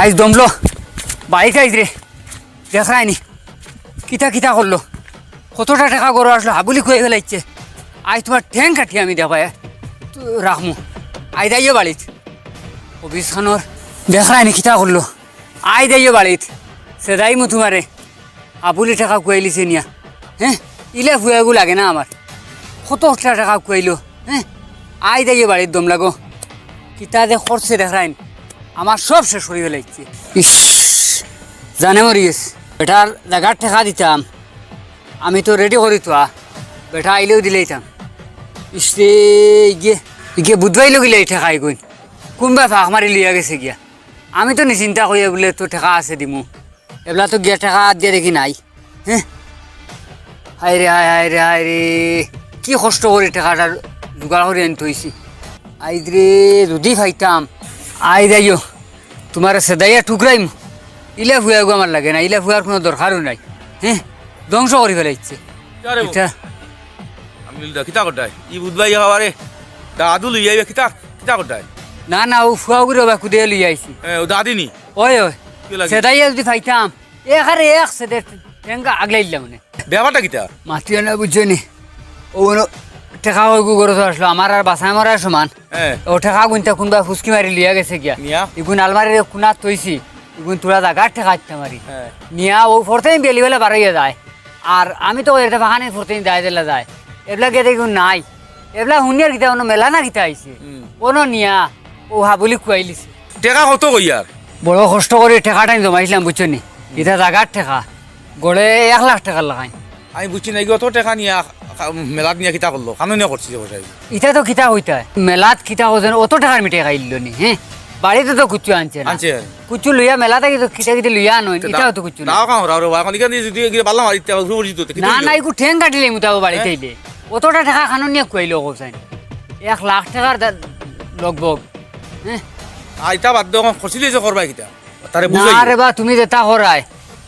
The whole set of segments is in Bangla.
আইস দমলো বাইক আইস রে দেখায়নি কিতা কিতা করলো কতটা টাকা গরু আসলো হাবুলি খুঁয়ে ফেলাইছে আজ তোমার ঠ্যাং কাটি আমি দেখায় রাখমু আই যাইও বাড়িত অফিস খানোর দেখায়নি কিতা করলো আই যাইও বাড়িত সেদাই মু তোমারে হাবুলি টাকা খুয়াইলিছে নিয়া হ্যাঁ ইলে ফুয়াগু লাগে না আমার কতটা টাকা খুয়াইলো হ্যাঁ আই যাইও বাড়িত দম লাগো কিতা যে খরচে দেখায়নি আমার সব শেষ হয়ে ফেলাইছে ইস জানে মরিস বেটার জায়গার ঠেকা দিতাম আমি তো রেডি করি তো বেটা আইলেও দিলেইতাম ইসে গিয়ে গিয়ে বুধবাইলেও গিলে ঠেকাই গই কোনবা ফাঁক মারি লিয়া গেছে গিয়া আমি তো নিশ্চিন্তা করি বলে তো ঠেকা আছে দিমু এবেলা তো গিয়া ঠেকা দিয়ে দেখি নাই হ্যাঁ হায় রে হায় হায় রে হায় রে কি কষ্ট করে ঠেকাটা জোগাড় করে আনি থইছি আইজ রে যদি খাইতাম আই যাইও তোমার সেদাইয়া টুকরাইম ইলা ফুয়াগু আমার লাগে না ইলা ফুয়ার কোনো দরকারও নাই হ্যাঁ ধ্বংস করে ফেলাইছে কিতা করতাই ই বুধবাই খাবারে দাদু লই আইবা কিতা কিতা করতাই না না ও ফুয়াগুলো বা কুদে লই আইছি ও দাদি নি ওই ওই সেদাইয়া যদি খাইতাম এখারে এক সেদে টেঙ্গা আগলাই দিলাম মানে ব্যাপারটা কিতা মাতিও না বুঝছো নি ও ঠেকা হইগু গরু তো আসলো আমার আর বাসায় মরার সমান ও ঠেকা গুনতে কোনবা ফুসকি মারি লিয়া গেছে গিয়া ইগুন আলমারির কুনাত তৈছি ইগুন তোরা জায়গার ঠেকা দিতে মারি নিয়া ও ফোরতেই বেলি বেলা বাড়াইয়া যায় আর আমি তো এটা বাহানে ফোরতেই যায় দিলা যায় এগুলা গেতে ইগুন নাই এগুলা শুনিয়ার গীতা অন্য মেলা না গীতা আইছে কোনো নিয়া ও হাবুলি খুয়াইলিছে টেকা কত কইয়ার বড় কষ্ট করে ঠেকাটাই জমাইছিলাম বুঝছো নি এটা জায়গার ঠেকা গড়ে 1 লাখ টাকা লাগাই আমি বুঝছি না অত টাকা নিয়া মেলাত নিয়া কিতা করলো কানুনিয়া করছি ইটা তো কিতা হইতা মেলাত কিতা হইছে অত টাকার মিঠাই খাইল নি হ্যাঁ বাড়িতে তো কুচু আনছে না কুচু লইয়া মেলাতে কিন্তু কিতা কিতা লইয়া আনো ইটাও তো কুচু না না না ইকু ঠেং কাটিলে মুতাও বাড়িতে আইলে অতটা টাকা কানুনিয়া খুয়াইলো কোসাইন 1 লাখ টাকার লগভগ হ্যাঁ আইতা বাদ দাও খরচি লইছে করবা কিতা তারে বুঝাই না রে বা তুমি যেটা করাই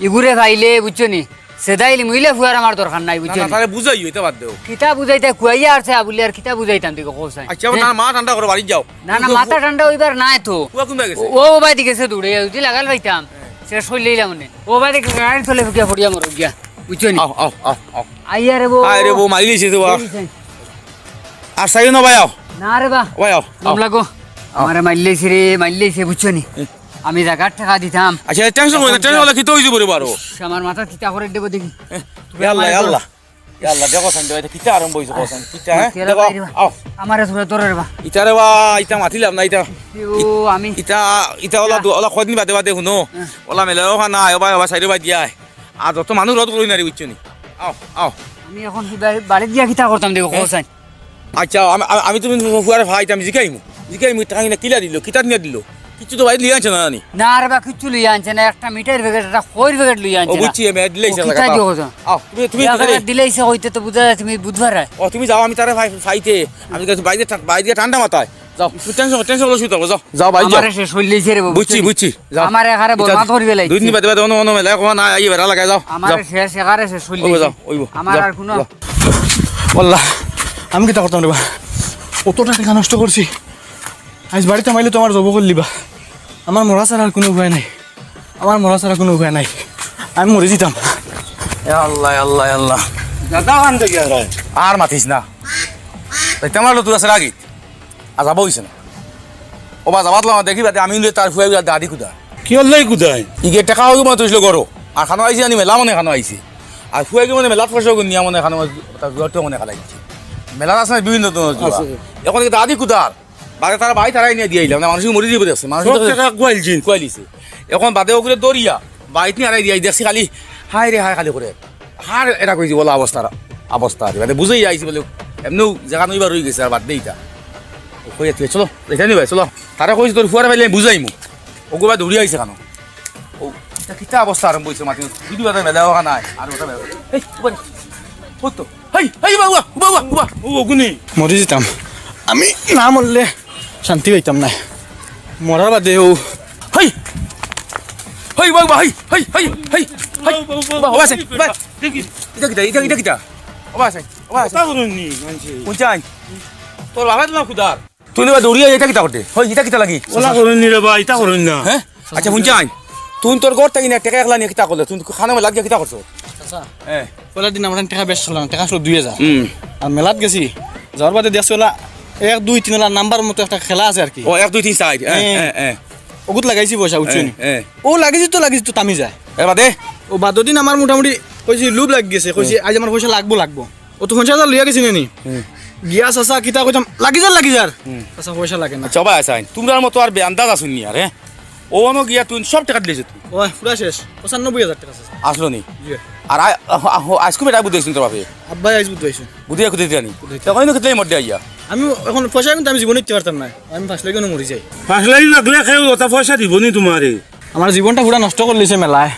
ইগুরে খাইলে বুঝছো নি সেদাইলি মুইলে ফুয়ার আমার দরকার নাই বুঝছো না তারে বুঝাইও এটা বাদ দাও কিতা বুঝাইতে কুয়াইয়া আছে আবুলি আর কিতা বুঝাইতাম তুই কোসাইন আচ্ছা না মা ঠান্ডা করে বাড়ি যাও না না মাথা ঠান্ডা হইবার নাই তো কুয়া কোন গেছে ও বাইদি গেছে দৌড়ে যদি লাগাল পাইতাম শেষ হই লইলাম মনে ও বাইদি গাড়ি চলে ফুকিয়া পড়িয়া মর গিয়া বুঝছো নি আও আও আও আও আইয়া রে বো মাইলিছে তো আর সাইও না ভাইও না রে বা ভাইও নাম লাগো আমারে মাইলেছে বুঝছো নি আমি জায়গার টাকা দিতাম আচ্ছা টেনশন হই না টেনশন হলে কি তো হইছে বরে বারো আমার মাথা কিতা করে দেব দেখি আল্লাহ আল্লাহ আল্লাহ দেখো সাইন দেবে কিতা আরম্ভ হইছে কোসান কিতা হ্যাঁ দেখো আও আমারে ধরে ধরে রে বা ইতা রে বা ইতা মাতিলাম না ইতা ও আমি ইতা ওলা কদিন বাদে বাদে শুনো ওলা মেলাও খানা আয় বা সাইডে বাদ দিয়া আর যত মানুষ রদ করি না রে বুঝছো নি আও আও আমি এখন বাড়ি দিয়া কিতা করতাম দেখো কোসান আচ্ছা আমি তুমি ফুয়ারে ভাইতাম জিকাইমু টাকা না কিলা দিল কিতা নিয়া দিল কিছু তো ভাই লিয়া আনছে না নি না রে বা কিছু লইয়া আনছে না একটা মিটার প্যাকেট একটা খইর প্যাকেট লইয়া আনছে ও বুঝছি আমি দিলাইছে কিতা দিও কথা আও তুমি দিলাইছে হইতে তো বুঝা যায় তুমি বুধবার ও তুমি যাও আমি তারে ফাইতে আমি কাছে বাইরে ঠান্ডা মাথায় যাও টেনশন লসি তো যাও যাও ভাই যাও আমারে শেষ হইলেছে রে বুঝছি যাও আমারে এখারে বলমা ধরি বেলাইছে দুই দিন বাদে বাদে অন্য মেলা কোন না আই বেরা লাগাই যাও আমারে শেষ এখারে শেষ হইলেছে যাও ওইবো আমার আর কোনো আল্লাহ আমি কিতা করতাম রে বা কতটা টাকা নষ্ট করছি আজ বাড়িতে মাইলে তোমার জব করলিবা আমার মরা ছাড়া আর কোনো উপায় নাই আমি মরে যেতাম আল্লাহ আল্লাহ আল্লাহ আর মাতিস না তোমার তুই আছে রাগি আর যাবো হইছে না ও বা যাবাত দেখি বাদে আমি তার ফুয়াই দাদি কুদা কি হল কোথায় ইগে টাকা হইব মানে তুইছিল গরো আর খানো আইছি আনি মেলা মনে খানো আইছি আর ফুয়াইকে মানে মেলাত পয়সা নিয়া মনে খানো মনে খালাই মেলা আছে না বিভিন্ন এখন দাদি কুদার বাদে তারা বাড়ি তারাই নিয়ে দিয়ে আইলাম মানুষ মরি দিয়ে আছে মানুষ কুয়াইলিছে এখন বাদে ওগুলো দরিয়া বাড়িতে নিয়ে আড়াই দিয়ে দেখছি খালি হাই রে হাই খালি করে হার এটা কইছি বলা অবস্থা আর মানে বুঝেই আইছি বলে এমনিও জায়গা নইবার রয়ে গেছে আর বাদ দেই তা কইয়া তুই চলো এটা নিবাই চলো তারা কইছি তোর ফুয়ারে পাইলে বুঝাইমু ওগুলো বা দৌড়িয়ে আইছে কেন ও এটা কিতা অবস্থা আরম্ভ হয়েছে মাতি দুই বাদে মেলা নাই আর ওটা এই হতো হেই বাবা ও গুনি মরে যেতাম আমি না মরলে শান্তি পাইতাম না মরার বাদে ও বাবা এটা কিতা তোর বাবা তোমার খুদার তুই দৌড়িয়ে এটা কিতা করতে এটা কিতা লাগি ওলা করুন রে বা ইটা করুন না হ্যাঁ আচ্ছা শুনছাই তুই তোর ঘর থাকি না টেকা একলা নিয়ে কিতা করলে তুই খানা মেলাত গিয়ে কিতা করছো চাচা হ্যাঁ পয়লা দিন আমার টাকা বেশ ছিল না, টাকা ছিল 2000 হুম আর মেলাত গেছি যাওয়ার বাদে দেখছি ওলা 1 2 3 ওলা নাম্বার মতো একটা খেলা আছে আর কি ও 1 2 3 4 হ্যাঁ হ্যাঁ ওগুত লাগাইছি পয়সা উঠছি হ্যাঁ ও লাগিছি তো তামি যায় এবার দে ও বাদর দিন আমার মোটামুটি কইছি লুব লাগ গেছে কইছি আজ আমার পয়সা লাগবো ও তো 50,000 লইয়া গেছি নি গিয়া চাচা কিতা কইতাম লাগি যার চাচা পয়সা লাগে না চবা আসাইন তোমরার মতো আর বেআন্দাজ আসুন নি আর হ্যাঁ ও অনো গিয়া তুই সব টাকা দিলেছ তুই ও পুরা শেষ 95,000 টাকা চাচা আসলো নি জি আর আজকে বেটা বুঝেছিস তোর বাপে আব্বাই আইজ বুঝাইছো বুঝিয়া খুঁজে দিয়ানি তখন কেটে মধ্যে আইয়া আমি এখন পয়সা কিন্তু আমি জীবনে দিতে পারতাম না আমি ফাঁস লাগে মরি যাই 5 লাখ লাগলে খেয়ে ওটা পয়সা দিব নি তোমারে আমার জীবনটা পুরা নষ্ট করে লিছে মেলায়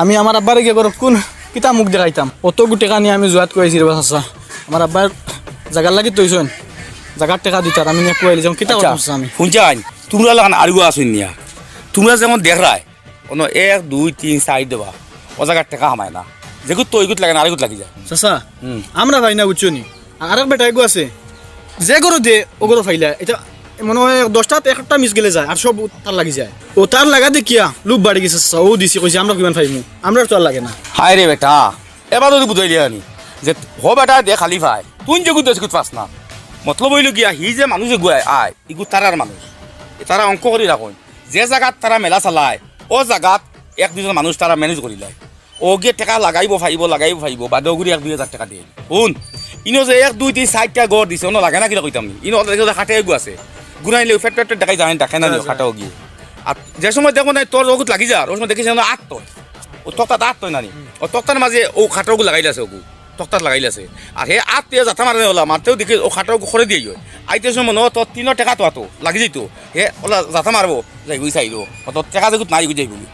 আমি আমার আব্বারে গিয়ে করব কোন কিতা মুখ দেখাইতাম অত টাকা নিয়ে আমি জোয়াত কইছি রে চাচা আমার আব্বার জায়গার লাগি তৈছন জায়গার টাকা দিতার আমি নিয়ে কইলি যেমন কিতা করছ আমি শুনছাই তোমরা লাগান আরগো আসুন নিয়া তোমরা যেমন দেখায় অন্য 1 2 3 4 দেবা ও জায়গার টাকা হামায় না যেগুত তো ওইগুত লাগে না আরেগুত লাগি যায় চাচা আমরা ভাই না বুঝছনি আর এক বেটা এগো আছে যে গরো দে ও গরো ফাইলা এটা মনে হয় 10টাতে একটা মিস গেলে যায় আর সব তার লাগি যায় ও তার লাগা দেখিয়া লুপ বাড়ি গেছে চাচা ও দিছি কইছে আমরা কিমান ফাইমু আমরা তো আর লাগে না হায় রে বেটা এবার যদি বুঝাই দিয়া নি যে হো বেটা দে খালি ভাই তুই যেগুত দেশগুত পাস না মতলব হইল গিয়া হি যে মানুষ যে গুয়ায় আয় ইগু তারার মানুষ তারা অঙ্ক করি রাখুন যে জায়গাত তারা মেলা চালায় ও জায়গাত 1 2 মানুষ তারা ম্যানেজ করি লয় ও গিয়ে টাকা লাগাইব ফাইব বাদেও ঘুরি 1 2 হাজার টাকা দিয়ে শুন ইনো যে 1 2 3 4টা গড় দিছে অন্য লাগে না কিনা কইতাম ইনো খাটে গু আছে ঘুরাই লে ফেট দেখাই যায় দেখে না খাটাও গিয়ে আর যে সময় দেখো না তোর ওগুত লাগি যা ওই সময় দেখিস না আট তয় ও তক্তাত আট তয় নানি ও তক্তার মাঝে ও খাটাওগু লাগাইলাছে ওগু তক্তাত লাগাইলাছে আর হে আট দিয়ে যাতা মারে ওলা মারতেও দেখি ও খাটাওগু খরে দিয়ে গিয়ে আইতে সময় ন তোর 3 টাকা তো আতো লাগি যাইত হে ওলা যাতা মারবো যাই বুঝ চাইল তোর টাকা যেগুত নাই যাই বলি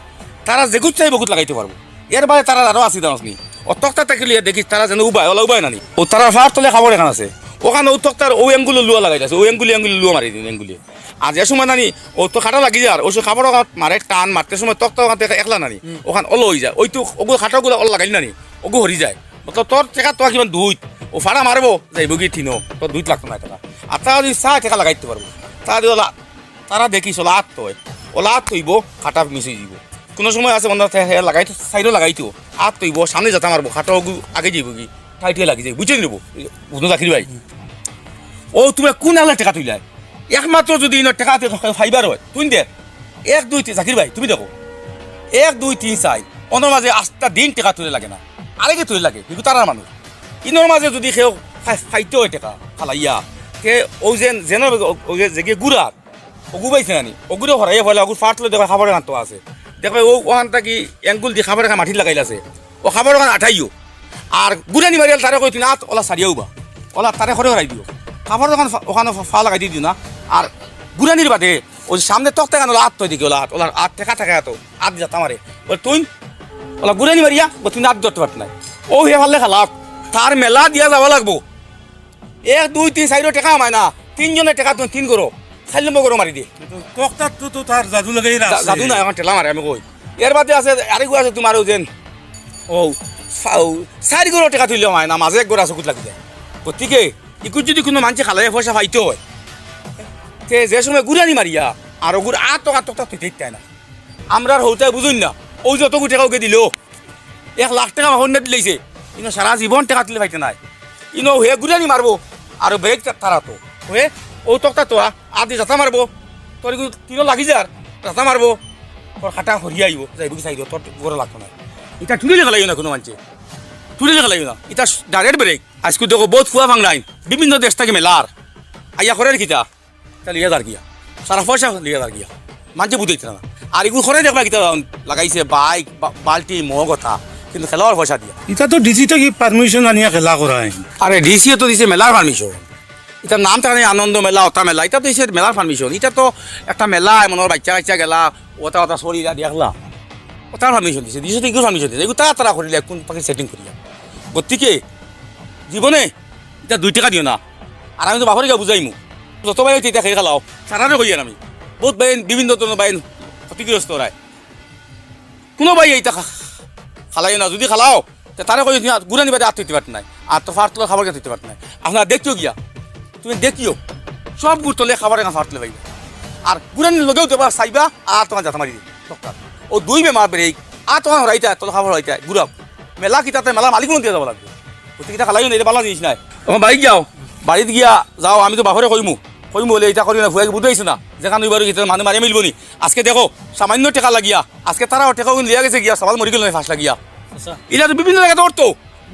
তারা যেগুত চাই বহুত লাগাইতে পারবো এর বাইরে তারা আরো আসি দাঁড়াসনি ও তক্তা থাকিলে দেখিস তারা যেন উবাই নানি ও তারা ফার তলে খাবার এখান আছে ওখানে ও তক্তার ও এঙ্গুলো লুয়া লাগাইছে ও এঙ্গুলি লুয়া মারি দিন এঙ্গুলি আর যে সময় নানি ও তো খাটা লাগি যায় আর ওই খাবার মারে টান মারতে সময় তক্তা ওখান থেকে একলা নানি ওখানে অল হয়ে যায় ওই তো ওগুলো খাটাগুলো অল লাগাইল নানি ওগু হরি যায় মতলব তোর টেকা তোর কিমান দুইত ও ফাড়া মারবো যাইব কি থিনো তোর দুইত লাগতো না টাকা আর তারা যদি চা টেকা লাগাইতে পারবো তারা দেখিস ওলা আট তয় ওলা আট তৈব খাটা মিশে যাব কোনো সময় আছে বন্ধ লাগাইতো সাইডও লাগাইতো আট তৈব সামনে যাতা মারবো খাটা আগে যাইব কি ঠাইটিয়ে লাগি যায় বুঝে নিব বুঝলো চাকরি ভাই ও তুমি কোন আলা টেকা তুইলাই একমাত্র যদি টাকা ফাইবার হয় তুই দে 1 2 3 জাকির ভাই তুমি দেখো 1 2 3 4 অন্য মাঝে 8টা দিন টাকা তুলে লাগে না আরেকে তুলে লাগে কিন্তু তারার মানুষ ইনোর মাঝে যদি কেউ ফাইতে হয় টাকা খালাইয়া কে ও যেন যে গুড়ার ওগু পাইছে নানি ওগুলো হরাইয়া ফেলে ওগুলো ফাট তুলে দেখো খাবারের কান্ত আছে দেখবে ওখান থেকে এঙ্গুল দিয়ে খাবারের মাটি লাগাইলাছে ও খাবারের কান আঠাইও আর গুড়ানি মারিয়াল তারে কই তুমি আত ওলা সারিয়াও বা ওলা তারে হরে হরাই দিও খাবার ওখানে ফা লাগাই দিও না আর গুড়ানির বাদে ওই সামনে তক্তা কেন আট তৈ দিকে ওলা ওলার আট টেকা থাকে এত আট যাতা মারে ওই তুই ওলা গুড়ানি মারিয়া ও তুই আট ধরতে পারত নাই ও হে ভালে খালা তার মেলা দিয়া যাব লাগবো 1 2 3 4 টাকা আমায় না 3 জনের টাকা তুমি 3 করো 4 নম্বর করো মারি দিয়ে তক্তার তো তার জাদু লাগাই জাদু না এখন ঠেলা মারে আমি কই এর বাদে আছে আরেকু আছে তোমার যেন ও 4 করো টাকা তুললে আমায় না মাঝে 1 গোড়া চকুত লাগি যায় গতিকে ইকুত যদি কোনো মানুষে খালাই পয়সা পাইতে হয় তে যে সময় গুড়ানি মারিয়া আর ওগুর 8 টাকা তক্তা তুই দেখতে না আমরা হইতে বুঝুন না ওই যতগু টাকা ওকে দিল 1 লাখ টাকা হন্যে দিলেছে ইনো সারা জীবন টাকা তুলে পাইতে নাই ইনো হে গুড়ানি মারবো আর ব্রেক তারা তো হে ও তক্তা তো আদি যাতা মারবো তোর তিনো লাগি যার যাতা মারবো তোর খাটা হরিয়া আইব যাইব কি চাইব তোর গড়ে লাগতো না এটা তুলে লাগাইও না কোনো মানুষে তুলে লাগাইও না এটা ডাইরেক্ট ব্রেক আজকে দেখো বহুত ফুয়া ভাঙলাই বিভিন্ন দেশ থেকে মেলার আইয়া করে কিতা তা লিয়া দাঁড় গিয়া সারা পয়সা লিয়া দাঁড় গিয়া মানুষে বুঝাইতে না আর এগুলো করে দেখবা কিতা লাগাইছে বাইক বাল্টি মহ কথা কিন্তু খেলার পয়সা দিয়া এটা তো ডিসি থেকে পারমিশন আনিয়া খেলা করায় আরে ডিসি তো দিছে মেলার পারমিশন এটা নাম থাকে আনন্দ মেলা ওটা মেলা এটা তো দিছে মেলার পারমিশন এটা তো একটা মেলা মনের বাচ্চা গেলা ওটা শরীর দেখলা ওটার পারমিশন দিছে দিছে তো পারমিশন দিছে এগুলো তারা করিলে কোন পাখি সেটিং করিয়া গতিকে জীবনে এটা 2 টাকা দিও না আর আমি তো বাপরে গা বুঝাইমু যত ভাই এটা খেয়ে খেলাও সারারে কইয়ান আমি বহুত ভাই বিভিন্ন ধরনের ভাই ক্ষতিগ্রস্ত রায় কোনো ভাই এইটা খালাই না যদি খালাও তারে কই গুড়ানি বাদে আত্মীয় পারত নাই আর তো ফার তোলা খাবার খেতে পারত নাই আপনারা দেখিও গিয়া তুমি দেখিও সব গুড় তোলে খাবার ফার তোলে ভাই আর গুড়ানির লগেও দেবা চাইবা আর তোমার যাতা মারি টক্কা ও দুই বেমার ব্রেক আর তোমার হরাইতা তোর খাবার হরাইতা গুড়াও মেলা কিতাতে মেলা মালিক দিয়ে যাব লাগবে ওতে কিতা খালাই না ভালো জিনিস নাই তখন বাড়ি যাও বাড়িতে গিয়া যাও আমি তো বাপরে কইমু বলে এটা করি না ভুয়াকে বুঝাইছো না যেখানে দুইবার মানুষ মারি মিলব নি আজকে দেখো সামান্য টাকা লাগিয়া আজকে তারা টাকা লিয়া গেছে গিয়া সবাই মরি গেল না ফাঁস লাগিয়া এটা তো বিভিন্ন জায়গায় তোর তো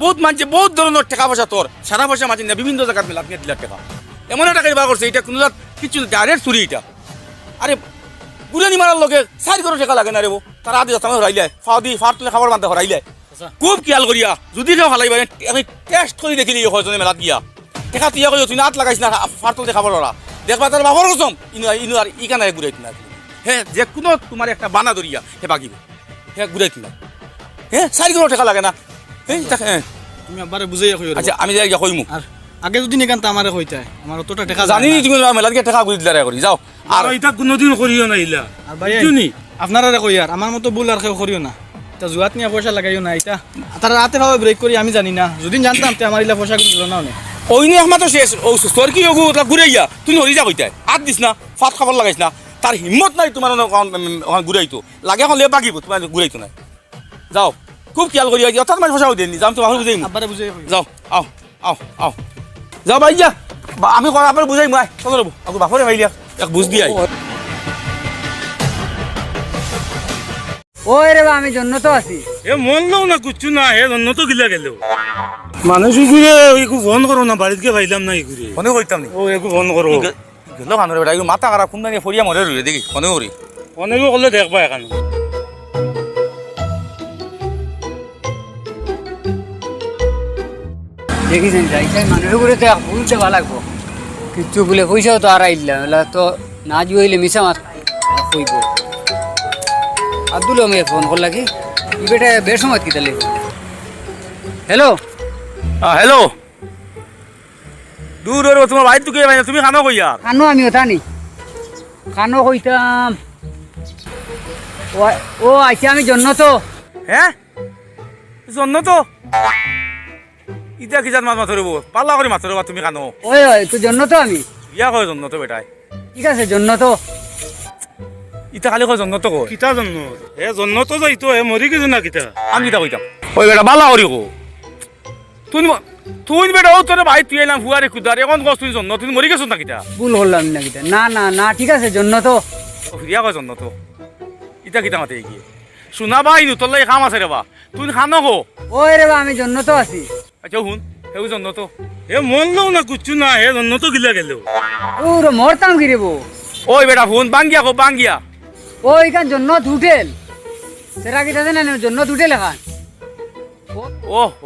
বহুত মানছে বহুত ধরনের টাকা পয়সা তোর সারা পয়সা মাঝে না বিভিন্ন জায়গায় মেলা আপনি 1 লাখ টাকা এমন টাকা বার করছে এটা কোনো কিছু ডাইরেক্ট চুরি এটা আরে গুড়ানি মারার লোকে 4 কোটি টাকা লাগে না রে তারা আদি যাতে হরাইলে ফার তুলে খাবার বান্ধে হরাইলে খুব খেয়াল করিয়া যদি কেউ হালাইবা আমি টেস্ট করে দেখিলি হয়জনে মেলাত গিয়া টাকা তুই কই তুই নাত লাগাইছ না ফার তুলে খাবার ওরা দেখবা তার বাবার কসম ইনু আর ই কানায় ঘুরাইত না হ্যাঁ যে কোনো তোমার একটা বানা ধরিয়া হে বাগিবে হে ঘুরাইত না হ্যাঁ 4 কোটি টাকা লাগে না হ্যাঁ তুমি আবারে বুঝাই কইও আচ্ছা আমি যাই কইমু আর আগে যদি নিকান্ত আমারে কইতাই আমার অতটা টাকা জানি তুমি মেলাত গিয়ে টাকা ঘুরি দিলা করি যাও আর এটা কোনোদিন করিও না ইলা আর ভাই শুনি আপনারা কই আর আমার মতো ভুল আর কেউ করিও না তা জুয়াত নিয়ে পয়সা লাগাইও না এটা তারা রাতে ভাবে ব্রেক করি আমি জানি না যদি জানতাম তে আমার ইলা পয়সা গুলো না অনেক ওইনি একমাত্র শেষ ও তোর কি ওগু ঘুরাইয়া তুই হরি যা কইতাই আট দিস না ফাট খাবার লাগাইছ না তার হিম্মত নাই তোমার ঘুরাইতো লাগে এখন লে বাগিব তোমার ঘুরাইতো না যাও খুব খেয়াল করিয়া অর্থাৎ মানে ফসাও দেননি যাম তোমার বুঝাই আবারে বুঝাই কই যাও আও আও আও যাও ভাই যা আমি আপনার বুঝাই মাই চলো রব aku বাপরে ভাইলিয়া এক বুঝ দিয়াই ওই রে বা আমি জন্য তো আছি এ মনলেও না কুচ্ছু না হে অন্য তো গিলা গেল মানুষ ঘুরে একটু ফোন করো না বাড়িতে পাইলাম না ঘুরে মনে কইতাম নি ও একটু ফোন করো গেল কানরে বেটা মাথা খারাপ কোন দানি ফরিয়া মরে রইলে দেখি মনে করি অনেকে করলে দেখবা এখন দেখিছেন যাইছেন মানুষের ঘুরে তো বুঝতে ভালো লাগবো কিচ্ছু বলে পয়সাও তো আর আইলা এলা তো না জুয়াইলে মিশা মাছ কইব আব্দুল আমি ফোন করলা কি বেটা বেশ সময় কি তাহলে হ্যালো হ্যালো দূর রে তোমার ভাই তুই তুমি খানো কইয়া কানো আমি ওটা নি কানো কইতাম ও আচ্ছা আমি জন্য তো হ্যাঁ জন্য তো ইটা কি জাত মাছ মাছ ধরব পাল্লা করে মাছ ধরবা তুমি কানো ওই ওই তো জন্য তো আমি ইয়া কয় জন্য তো বেটাই ঠিক আছে জন্য তো ইটা খালি কয় জন্য তো কয় কিতা জন্য হে জন্য তো যাইতো হে মরি গেছে না কিতা আমি কিটা কইতাম ওই বেটা বালা করি কো তুই বেটা ও তোর ভাই তুই এলাম হুয়ারে কুদার এখন কস তুই জন্য তুই মরি গেছ না কিটা ভুল করলাম না কিটা না না না ঠিক আছে জন্য তো ফিরিয়া কয় জন্য তো ইটা কিটা মাতে কি শুনা ভাই তোর লাগে খাম আছে রে বা তুই খানো কো ওই রে বা আমি জন্য তো আছি আচ্ছা শুন হেউ জন্য তো হে মনলেও না কুচ্ছু না হে জন্য তো গিলা গেল ওরে মরতাম কি রেবো ওই বেটা ফোন বাঙ্গিয়া কো বাঙ্গিয়া ওইখান জন্য হোটেল সেরা কি আছে না জন্য হোটেল এখান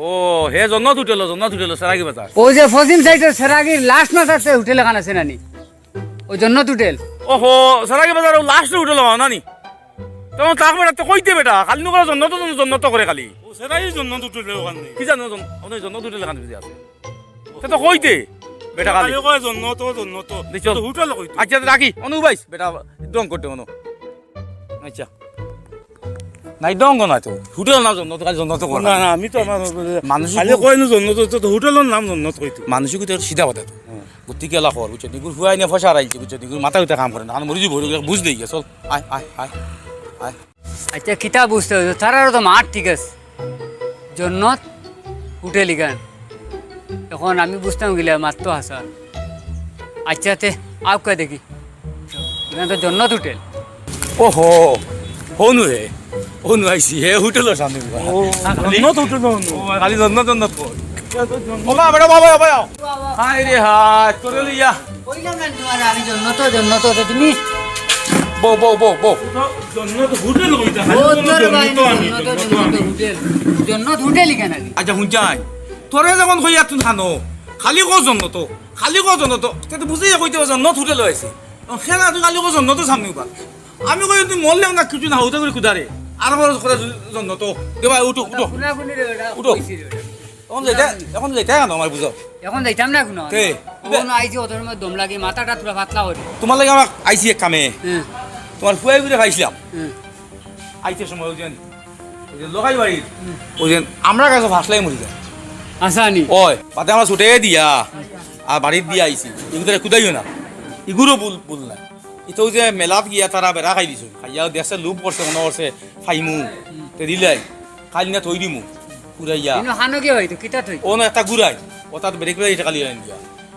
ও হে জন্য তুটেলো সারাগি বাজার ওই যে ফজিম সাইডের সেরাগির লাস্ট মাস আছে হোটেল এখান আছে নানি ওই জন্য হোটেল ওহো সারাগি বাজার লাস্ট উঠলো না নি তখন তাক বেটা তো কইতে বেটা খালি নো করে জন্য তো করে খালি ও সেরাই জন্য দুটো ওখানে কি জানো জন্য তুটেল খান বুঝি আছে সে তো কইতে বেটা খালি খালি কয় জন্য তো দেখছো হুটাল কইতো আচ্ছা রাখি অনু ভাইস বেটা ডং করতে অনু আচ্ছা নাই ডং না তো হোটেল না জন্য তো খালি জন্য তো না না আমি তো আমার মানুষ খালি কয় না জন্য তো হোটেলের নাম জন্য কইতো মানুষকে তো সিধা কথা তো গতিকে এলা খবর বুঝছো নিগুর হুয়াই নিয়ে ফসা রাইছে বুঝছো নিগুর মাথা উঠে কাম করে না মরি যাব বুঝ দেই চল আয় আয় আয় আয় আচ্ছা কিতা বুঝতে হবে তারারও তো মাঠ ঠিক আছে জন্নত হোটেল ইখান এখন আমি বুঝতাম গেলে মাত্র হাসা আচ্ছা তে আপ কে দেখি এখানে তো জন্নত হোটেল ওহো অনু আইছি হে হোটেল সামনে জন্য তো হোটেল খালি জন্য কর ওমা বেটা বাবা বাবা হাই রে হাই তোরে লিয়া আমি জন্নত তুমি বো জন্য তো হোটেল কইতা জন্নত হোটেল ইখান আচ্ছা হুঁচাই তোরে যখন কইয়া তুই খানো খালি কো জন্য তো তে বুঝে কইতে জন্য হোটেল আছে খেলা তুই খালি কো জন্য তো সামনে পা আমি কই তুই মরলেও না কিছু না হতে করে কুদারে আর বড় করে জন্য তো দেবা উঠো এখন যেটা কেন আমার বুঝো এখন যাইতাম না কোনো কে? এখন আইছি ওদের মধ্যে দম লাগে মাথাটা পুরো পাতলা হয়ে তোমার লাগে আমার আইসি এক কামে হ্যাঁ তোমার ফুয়াই ঘুরে খাইছিলাম হ্যাঁ আইতে সময় ওই যে লোকাই বাড়ির ওই যে আমরা কাছে ফাঁসলাই মরি যায় আসানি ওই পাতে আমরা ছুটে দিয়া আর বাড়ির দিয়ে আইছি এগুলো কুদাইও না এগুলো ভুল না ইতো যে মেলাত গিয়া তারা বেড়া খাই দিছো খাইয়া দেখছে লোভ করছে মনে করছে খাইমু তে দিলাই খাইলি না থই দিমু পুরাইয়া কিন্তু হানো কি হয়তো কিতা থই ও না একটা ঘুরাই ও তাত বেরেক বেড়ে এটা খালি আইন দিয়া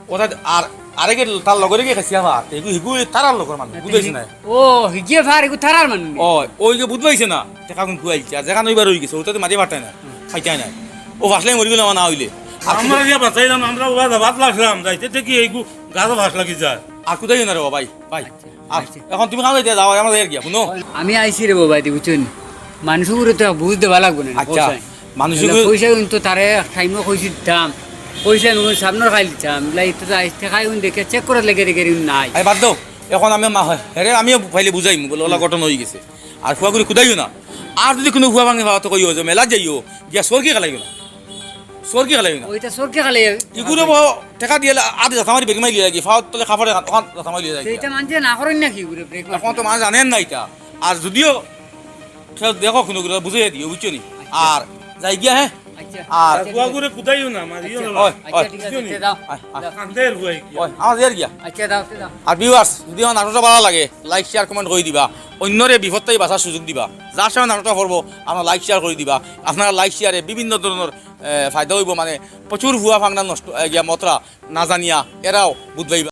ও তাত আর আরেকে তার লগরে গিয়ে খাইছিয়া ভাত এগু হিগু তারার লগর মানুষ বুঝাইছে না ও হিগিয়ে ফার এগু থারার মানুষ ও ওই যে বুঝবাইছে না টেকা কোন খুয়াইছে আর যেখানে ওইবার হয়ে গেছে ওটাতে মাঝে পাঠায় না খাইতে নাই ও ভাসলে মরি গেল না হইলে আমরা ইয়া বাঁচাইলাম আমরা ওয়া ভাত লাগলাম যাইতে থেকে এইগু গাছ ভাস লাগি যায় আর কোথায় না রে ভাই ভাই আর এখন তুমি খাওয়াই দিয়ে যাও আমাদের গিয়া শুনো আমি আইছি রে বাবা দি বুঝছেন মানুষগুলো তো বুঝ দেওয়া লাগবে না আচ্ছা, মানুষগুলো- পয়সা কিন্তু তারে টাইমও কইছি দিতাম পয়সা নুন সামনের খাই দিতাম লাই তো আইতে খাই দেখে চেক করে লেগে রেখে নাই আই বাদ দাও এখন আমি মা হয় হেরে আমিও ফাইলে বুঝাইমু বলে ওলা ঘটনা হয়ে গেছে আর ফুয়া করে কুদাইও না আর যদি কোনো ফুয়া ভাঙে ভাবা তো কইও যে মেলা যাইও গিয়া সরকি খেলাইও না সরকি খেলাইও না ওইটা সরকে খালে ইগুলো টাকা দিয়ে আদি থামারি বেগ মাই লিয়ে গিয়ে ফাওয়ার তলে খাবারে ওখান থামাই লিয়ে যায় সেইটা মানছে না করেন নাকি ঘুরে ব্রেক এখন তো মানুষ জানেন না এটা আর যদিও সেটা দেখো কোনো বুঝাই দিও বুঝছো নি আর যাই গিয়া হ্যাঁ আচ্ছা আর কুয়া করে কুদাইও না মারিও না ওই আচ্ছা ঠিক আছে তে দাও কান্দের হুয়াই ওই আমার যাই গিয়া আচ্ছা দাও তে দাও আর ভিউয়ার্স যদি আমার নাটকটা ভালো লাগে লাইক শেয়ার কমেন্ট করে দিবা অন্যরে বিপদটাই বাঁচার সুযোগ দিবা যার সময় নাটকটা করবো আপনার লাইক শেয়ার করে দিবা আপনারা লাইক শেয়ারে বিভিন্ন ধরনের ফায়দা হইব মানে প্রচুর ভুয়া ফাংনা নষ্ট গিয়া মতরা না জানিয়া এরাও বুঝবাইবা